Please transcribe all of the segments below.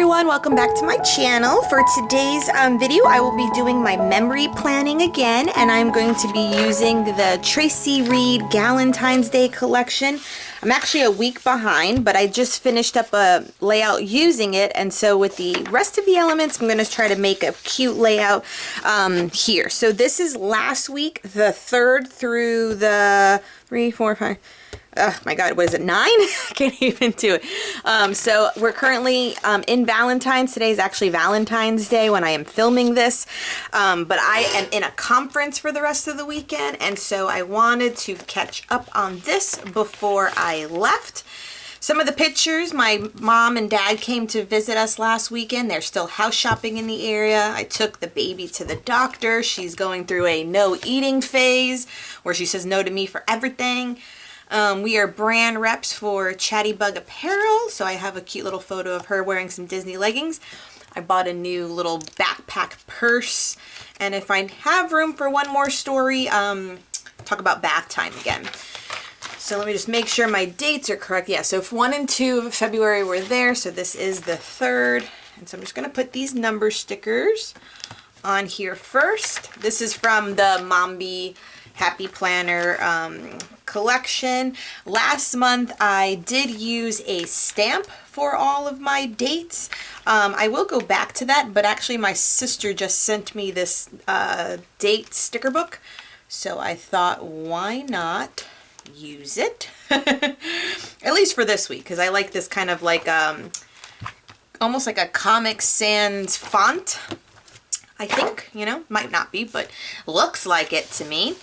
everyone, welcome back to my channel. For today's video, I will be doing my memory planning again, and I'm going to be using the Traci Reed Galentine's Day collection. I'm actually a week behind, but I just finished up a layout using it, and so with the rest of the elements, I'm going to try to make a cute layout here. So this is last week, the 3rd through the 3, 4, 5... oh my god, what is it, 9? I can't even do it. So we're currently in Valentine's. Today is actually Valentine's Day when I am filming this. But I am in a conference for the rest of the weekend, and so I wanted to catch up on this before I left. Some of the pictures, my mom and dad came to visit us last weekend. They're still house shopping in the area. I took the baby to the doctor. She's going through a no eating phase where she says no to me for everything. We are brand reps for Chatty apparel, so I have a cute little photo of her wearing some Disney leggings. I bought a new little backpack purse, and if I have room for one more story, talk about bath time again. So let me just make sure my dates are correct. Yeah, so if 1 and 2 of February were there, so this is the 3rd, and so I'm just going to put these number stickers on here first. This is from the Mombi Happy Planner collection. Last month I did use a stamp for all of my dates. I will go back to that, but actually my sister just sent me this date sticker book, so I thought, why not use it? At least for this week, because I like this kind of like almost like a Comic Sans font. I think, you know, might not be, but looks like it to me.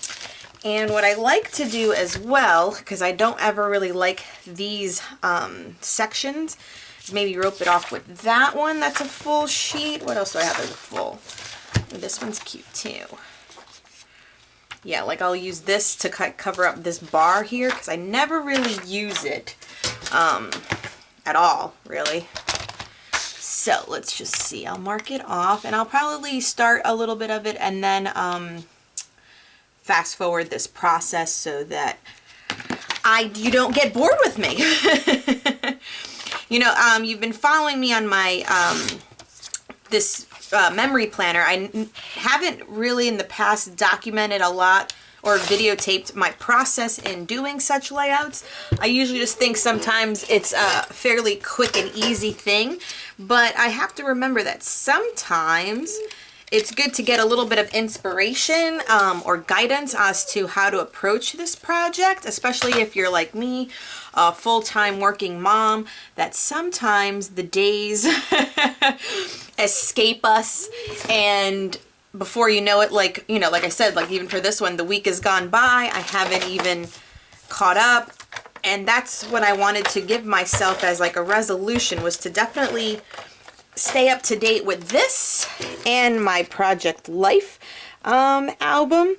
And what I like to do as well, because I don't ever really like these sections, is maybe rope it off with that one. That's a full sheet. What else do I have as a full? This one's cute too. Yeah, like I'll use this to cover up this bar here, because I never really use it at all, really. So let's just see. I'll mark it off, and I'll probably start a little bit of it and then fast forward this process so that you don't get bored with me. You know, you've been following me on my this memory planner. I haven't really in the past documented a lot or videotaped my process in doing such layouts. I usually just think sometimes it's a fairly quick and easy thing, but I have to remember that sometimes it's good to get a little bit of inspiration or guidance as to how to approach this project, especially if you're like me, a full-time working mom, that sometimes the days escape us, and before you know it, like, you know, like I said, like even for this one, the week has gone by, I haven't even caught up, and that's what I wanted to give myself as like a resolution, was to definitely stay up to date with this and my Project Life album,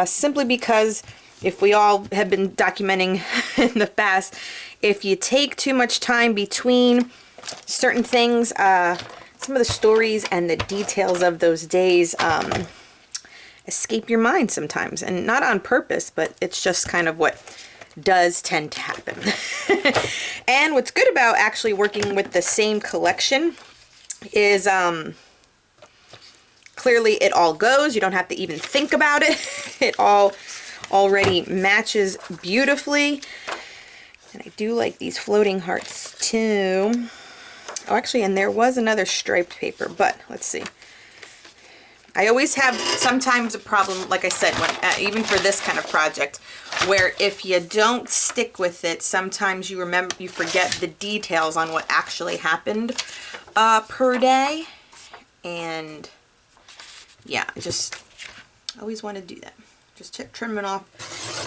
simply because if we all have been documenting in the past, if you take too much time between certain things, some of the stories and the details of those days escape your mind sometimes, and not on purpose, but it's just kind of what does tend to happen. And what's good about actually working with the same collection is clearly it all goes. You don't have to even think about it. It all already matches beautifully. And I do like these floating hearts too. Oh, actually, and there was another striped paper, but let's see. I always have sometimes a problem, like I said, when even for this kind of project, where if you don't stick with it, sometimes you forget the details on what actually happened per day. And yeah, I just always want to do that. Just trimming off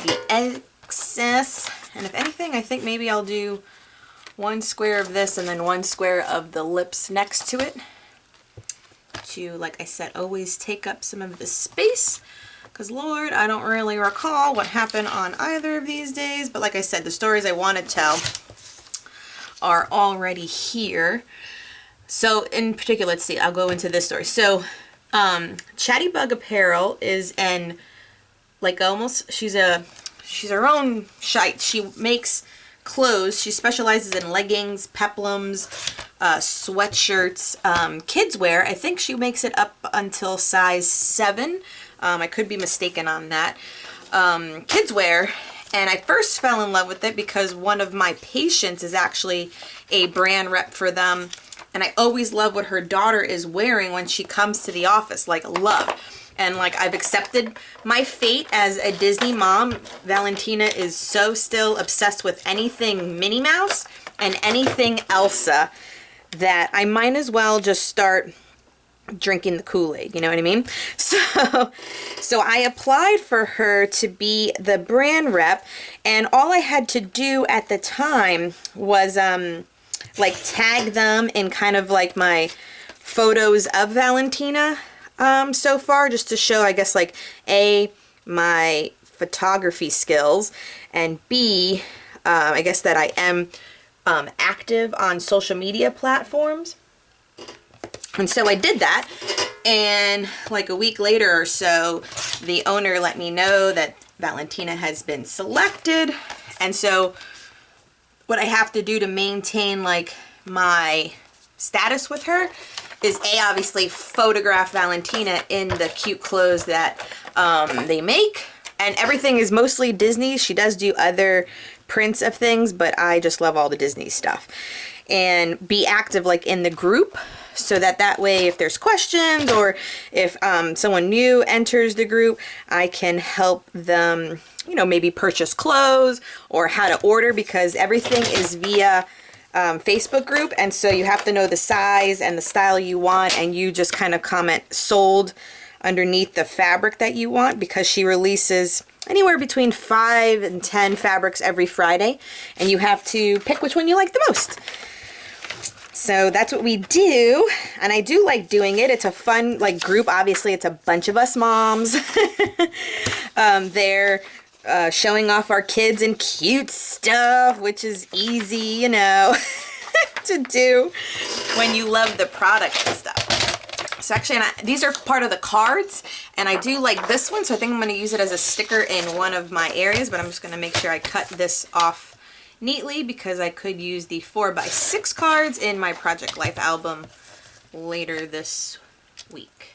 the excess. And if anything, I think maybe I'll do 1 square of this and then 1 square of the lips next to it, to, like I said, always take up some of the space, because Lord, I don't really recall what happened on either of these days, but like I said, the stories I want to tell are already here. So in particular, let's see, I'll go into this story. So Chatty Apparel is an, like, almost, she's her own shite. She makes clothes. She specializes in leggings, peplums, sweatshirts, kids wear. I think she makes it up until size 7. I could be mistaken on that. Kids wear. And I first fell in love with it because one of my patients is actually a brand rep for them. And I always love what her daughter is wearing when she comes to the office, like love. And like I've accepted my fate as a Disney mom. Valentina is so still obsessed with anything Minnie Mouse and anything Elsa that I might as well just start drinking the Kool-Aid, you know what I mean? So I applied for her to be the brand rep, and all I had to do at the time was like tag them in kind of like my photos of Valentina so far, just to show, I guess, like A, my photography skills, and B, I guess that I am active on social media platforms. And so I did that, and like a week later or so, the owner let me know that Valentina has been selected. And so what I have to do to maintain like my status with her is obviously photograph Valentina in the cute clothes that they make. And everything is mostly Disney. She does do other prints of things, but I just love all the Disney stuff. And be active like in the group, so that way if there's questions or if someone new enters the group, I can help them, you know, maybe purchase clothes or how to order, because everything is via Facebook group, and so you have to know the size and the style you want, and you just kind of comment sold underneath the fabric that you want, because she releases anywhere between 5 and 10 fabrics every Friday, and you have to pick which one you like the most. So that's what we do, and I do like doing it. It's a fun like group. Obviously, it's a bunch of us moms. They're showing off our kids and cute stuff, which is easy, you know, to do when you love the product and stuff. So actually, these are part of the cards, and I do like this one, so I think I'm going to use it as a sticker in one of my areas, but I'm just going to make sure I cut this off neatly because I could use the 4x6 cards in my Project Life album later this week.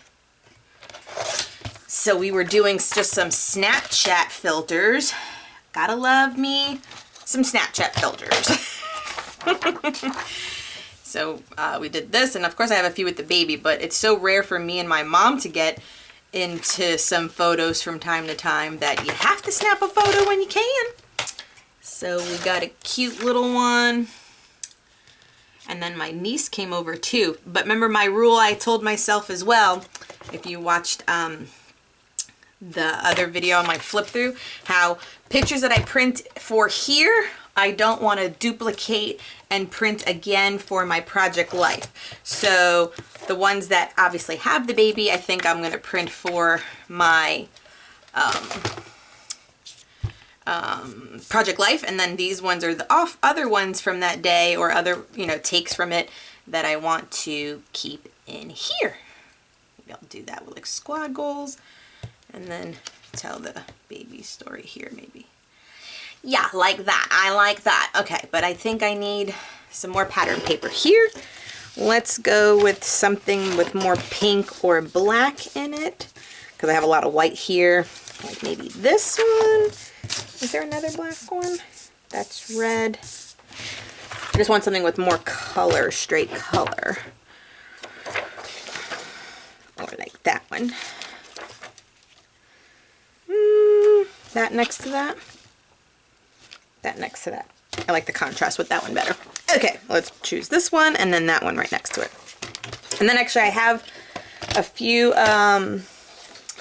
So we were doing just some Snapchat filters. Gotta love me some Snapchat filters. So we did this, and of course I have a few with the baby, but it's so rare for me and my mom to get into some photos from time to time that you have to snap a photo when you can. So we got a cute little one. And then my niece came over too. But remember my rule I told myself as well, if you watched the other video on my flip through, how pictures that I print for here, I don't want to duplicate and print again for my Project Life. So the ones that obviously have the baby, I think I'm going to print for my Project Life, and then these ones are the other ones from that day, or other, you know, takes from it that I want to keep in here. Maybe I'll do that with like squad goals, and then tell the baby story here maybe. Yeah, like that. I like that. Okay, but I think I need some more pattern paper here. Let's go with something with more pink or black in it, because I have a lot of white here. Like maybe this one. Is there another black one? That's red. I just want something with more color, straight color. Or like that one. That next to that. That next to that. I like the contrast with that one better. Okay, let's choose this one and then that one right next to it. And then actually I have a few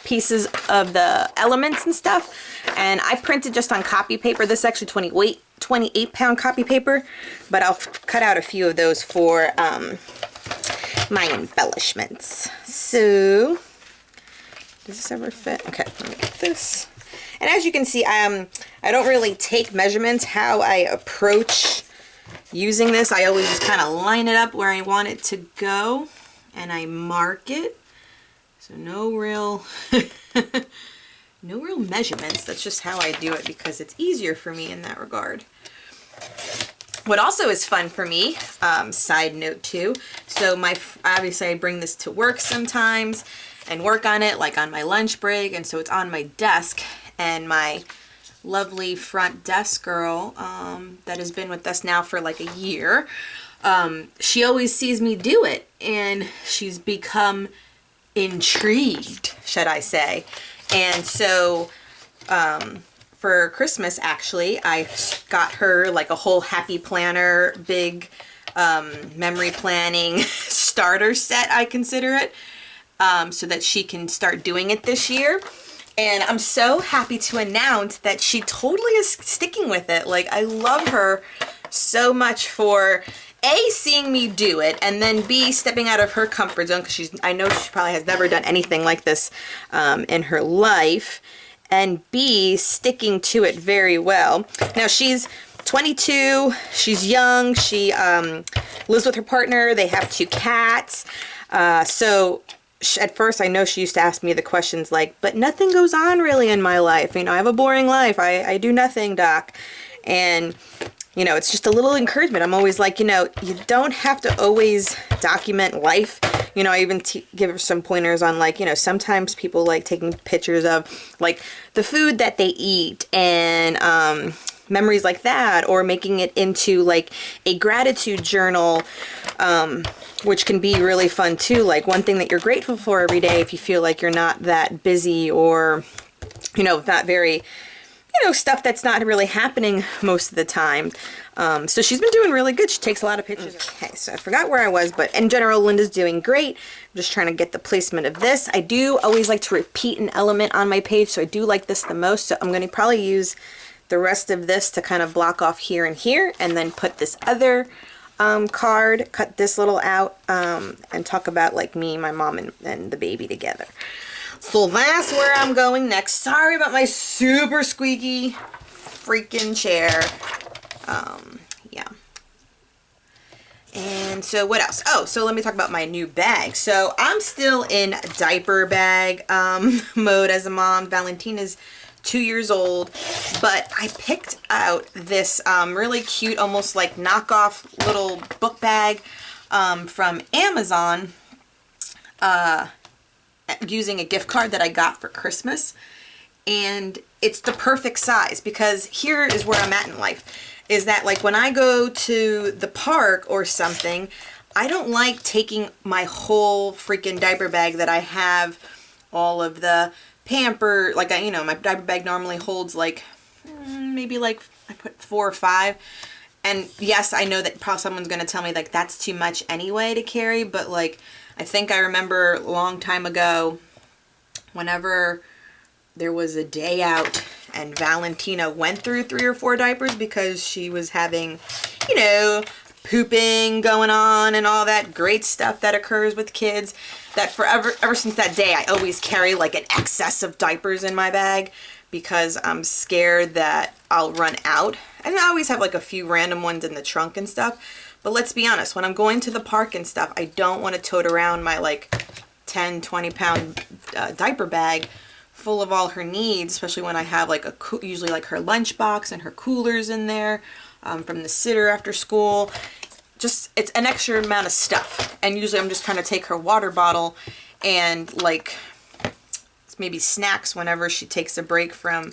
pieces of the elements and stuff, and I printed just on copy paper. This is actually 28 pound copy paper, but I'll cut out a few of those for my embellishments. So does this ever fit? Okay, let me get this. And as you can see, I don't really take measurements how I approach using this. I always just kind of line it up where I want it to go, and I mark it. So no real no real measurements. That's just how I do it because it's easier for me in that regard. What also is fun for me, side note too, so obviously I bring this to work sometimes and work on it like on my lunch break, and so it's on my desk, and my lovely front desk girl that has been with us now for like a year, she always sees me do it, and she's become intrigued, should I say. And so for Christmas, actually, I got her like a whole happy planner, big memory planning starter set, I consider it, so that she can start doing it this year. And I'm so happy to announce that she totally is sticking with it. Like, I love her so much for A, seeing me do it, and then B, stepping out of her comfort zone, because I know she probably has never done anything like this in her life, and B, sticking to it very well. Now, she's 22, she's young, she lives with her partner, they have 2 cats, so at first, I know she used to ask me the questions like, but nothing goes on really in my life. You know, I have a boring life. I do nothing, Doc. And, you know, it's just a little encouragement. I'm always like, you know, you don't have to always document life. You know, I even give her some pointers on, like, you know, sometimes people like taking pictures of like the food that they eat and memories like that, or making it into like a gratitude journal, which can be really fun too. Like one thing that you're grateful for every day if you feel like you're not that busy, or, you know, not very, you know, stuff that's not really happening most of the time. So she's been doing really good. She takes a lot of pictures. Okay, so I forgot where I was, but in general, Linda's doing great. I'm just trying to get the placement of this. I do always like to repeat an element on my page, so I do like this the most. So I'm going to probably use the rest of this to kind of block off here and here, and then put this other card, cut this little out, and talk about like me, my mom, and the baby together. So that's where I'm going next. Sorry about my super squeaky freaking chair. Yeah. And so what else? Oh, so let me talk about my new bag. So I'm still in diaper bag mode as a mom. Valentina's 2 years old, but I picked out this really cute, almost like knockoff little book bag from Amazon, using a gift card that I got for Christmas. And it's the perfect size, because here is where I'm at in life, is that like when I go to the park or something, I don't like taking my whole freaking diaper bag that I have, all of the pamper, like, you know, my diaper bag normally holds like maybe like I put 4 or 5, and yes, I know that probably someone's gonna tell me like that's too much anyway to carry, but like I think I remember a long time ago, whenever there was a day out and Valentina went through 3 or 4 diapers because she was having, you know, pooping going on and all that great stuff that occurs with kids, that ever since that day, I always carry like an excess of diapers in my bag, because I'm scared that I'll run out. And I always have like a few random ones in the trunk and stuff. But let's be honest, when I'm going to the park and stuff, I don't want to tote around my like 10, 20 pound diaper bag full of all her needs, especially when I have like usually like her lunchbox and her coolers in there from the sitter after school. Just, it's an extra amount of stuff. And usually I'm just trying to take her water bottle and like maybe snacks whenever she takes a break from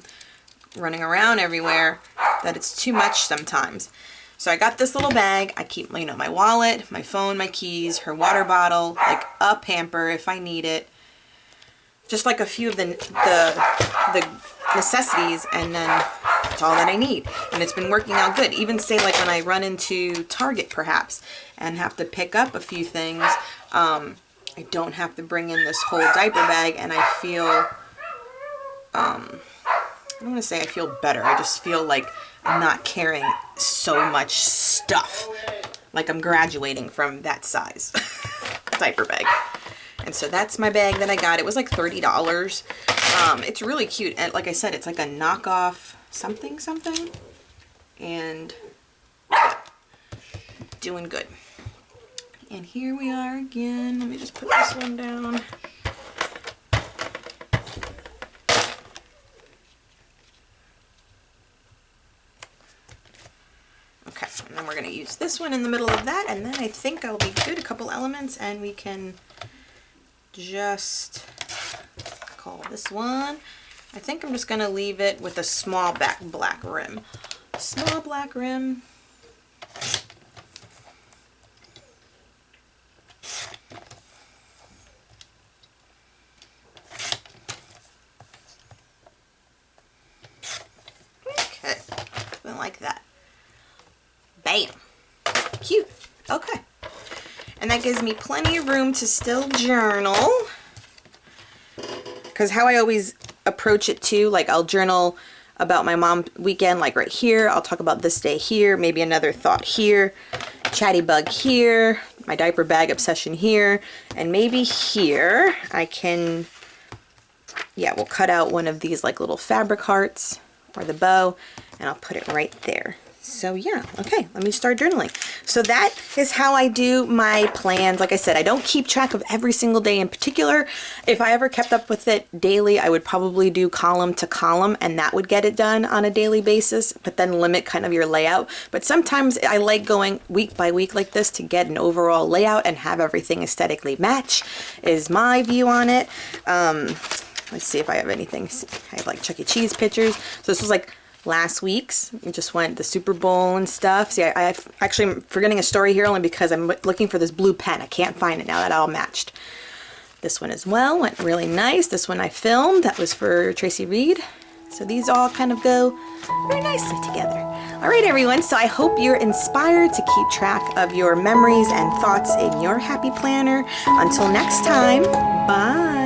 running around everywhere, that it's too much sometimes. So I got this little bag. I keep, you know, my wallet, my phone, my keys, her water bottle, like a pamper if I need it. Just like a few of the necessities, and then that's all that I need. And it's been working out good. Even say like when I run into Target perhaps and have to pick up a few things, I don't have to bring in this whole diaper bag, and I feel, I don't want to say I feel better. I just feel like I'm not carrying so much stuff. Like I'm graduating from that size diaper bag. And so that's my bag that I got. It was like $30. It's really cute. And like I said, it's like a knockoff something. And doing good. And here we are again. Let me just put this one down. Okay, And then we're going to use this one in the middle of that, and then I think I'll be good. A couple elements, and we can just call this one. I think I'm just going to leave it with a small black rim. Small black rim. Okay, something like that. Bam. Cute. Okay. And that gives me plenty of room to still journal. Because how I always approach it too, like I'll journal about my mom weekend, like right here. I'll talk about this day here, maybe another thought here, chatty bug here, my diaper bag obsession here, and maybe here I can, yeah, we'll cut out one of these like little fabric hearts or the bow, and I'll put it right there. So yeah, okay, let me start journaling. So that is how I do my plans. Like I said, I don't keep track of every single day in particular. If I ever kept up with it daily, I would probably do column to column, and that would get it done on a daily basis, but then limit kind of your layout. But sometimes I like going week by week like this to get an overall layout and have everything aesthetically match, is my view on it. Let's see if I have anything. I have like Chuck E. Cheese pictures. So this was like last week's. We just went the Super Bowl and stuff. See, I'm forgetting a story here only because I'm looking for this blue pen. I can't find it now. That all matched. This one as well went really nice. This one I filmed. That was for Traci Reed. So these all kind of go very nicely together. All right, everyone. So I hope you're inspired to keep track of your memories and thoughts in your happy planner. Until next time, bye.